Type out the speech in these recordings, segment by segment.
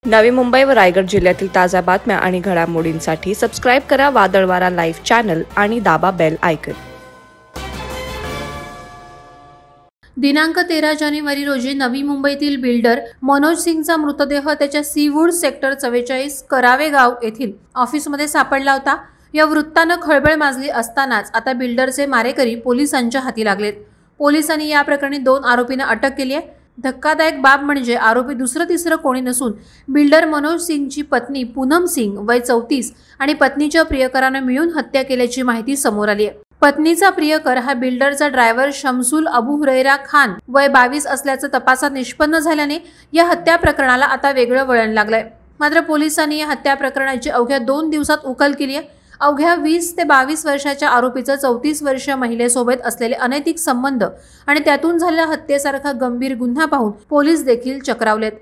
नवी मुंबई व रायगड जिल्ह्यातील ताज्या बातम्या आणि घडामोडींसाठी सबस्क्राईब करा वादळवारा लाईव्ह चॅनल आणि दाबा बेल आयकॉन। दिनांक 13 जानेवारी रोजी नवी मुंबईतील बिल्डर मनोज सिंगचा मृतदेह त्याच्या सीवूड सेक्टर 44 करावे गाव येथील ऑफिसमध्ये सापडला होता। या वृत्तानं खळबळ माजली असतानाच आता बिल्डरचे मारेकरी पोलिसांच्या हाती लागलेत। पोलिसांनी या प्रकरणी 2 आरोपींना अटक केली आहे। धक्कादायक बाब म्हणजे आरोपी दुसरं तिसरं कोणी नसून बिल्डर मनोज सिंगची पत्नी पूनम सिंग वय 34 आणि पत्नीच्या प्रियकराने मिळून हत्या केल्याची माहिती समोर आली आहे। पत्नीचा प्रियकर हा बिल्डरचा ड्रायव्हर शमसुल अबू हुरैरा खान वय 22 असल्याचं तपासात निष्पन्न झाल्याने या हत्या प्रकरणाला आता वेगळं वळण लागलंय। मात्र पोलिसांनी या हत्या प्रकरणाची अवघ्या 2 दिवसात उकल केली आहे। अवघ्या 20 ते 22 वर्षाच्या आरोपीचं 34 वर्षीय महिलेसोबत असलेले अनैतिक संबंध आणि त्यातून झालेल्या हत्येसारखा गंभीर गुन्हा पाहून पोलीस देखील चक्रावलेत।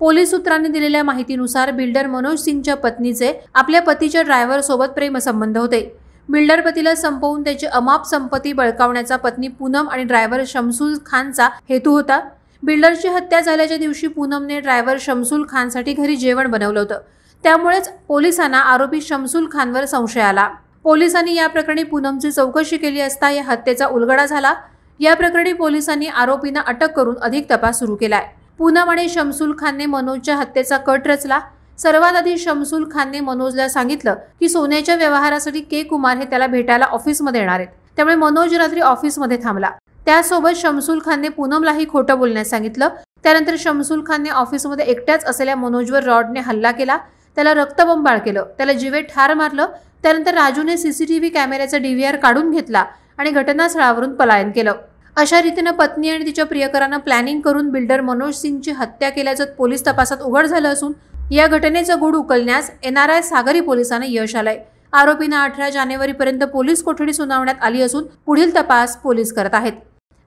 पोलीस सूत्रांनी दिलेल्या माहितीनुसार बिल्डर मनोज सिंगच्या पत्नीचे आपल्या पतीच्या ड्रायव्हर सोबत प्रेमसंबंध होते। बिल्डर पतीला संपवून त्याची अमाप संपत्ती बळकावण्याचा पत्नी पूनम आणि ड्रायव्हर शमसुल खानचा हेतू होता। बिल्डरची हत्या झाल्याच्या दिवशी पूनमने ड्रायव्हर शमसुल खानसाठी घरी जेवण बनवलं होतं। त्यामुळेच पोलिसांना आरोपी शमसुल खानवर संशय आला। पोलिसांनी या प्रकरणी पूनमची चौकशी केली असता या हत्येचा उलगडा झाला। या प्रकरणी पोलिसांनी आरोपींना अटक करून अधिक तपास सुरू केलाय। पूनम आणि शमसुल खानने मनोजच्या हत्येचा कट रचला। सर्वात आधी शमसुल खानने मनोजला सांगितलं की सोन्याच्या व्यवहारासाठी के कुमार हे त्याला भेटायला ऑफिसमध्ये येणार आहेत। त्यामुळे मनोज रात्री ऑफिसमध्ये थांबला। त्यासोबत शमसुल खानने पूनमलाही खोटं बोलण्यास सांगितलं। त्यानंतर शमसुल खानने ऑफिसमध्ये एकट्याच असलेल्या मनोजवर रॉडने हल्ला केला, त्याला रक्तबंबाळ केलं, त्याला जीवे ठार मारलं। त्यानंतर राजूने सीसीटीव्ही कॅमेऱ्याचा DVR काढून घेतला आणि घटनास्थळावरून पलायन केलं। अशा रीतीने पत्नी आणि तिच्या प्रियकरानं प्लॅनिंग करून बिल्डर मनोज सिंगची हत्या केल्याचं पोलीस तपासात उघड झालं असून या घटनेचा गूढ उकलण्यास NRI सागरी पोलिसांना यश आलंय। आरोपींना 18 जानेवारीपर्यंत पोलीस कोठडी सुनावण्यात आली असून पुढील तपास पोलीस करत आहेत।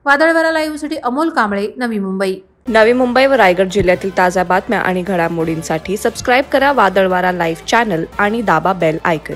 वादळवारा लाईव्हसाठी अमोल कांबळे, नवी मुंबई। नवी मुंबई व रायगड जिल्ह्यातील ताज्या बातम्या आणि घडामोडींसाठी सबस्क्राईब करा वादळवारा लाईव्ह चॅनल आणि दाबा बेल आयकॉन।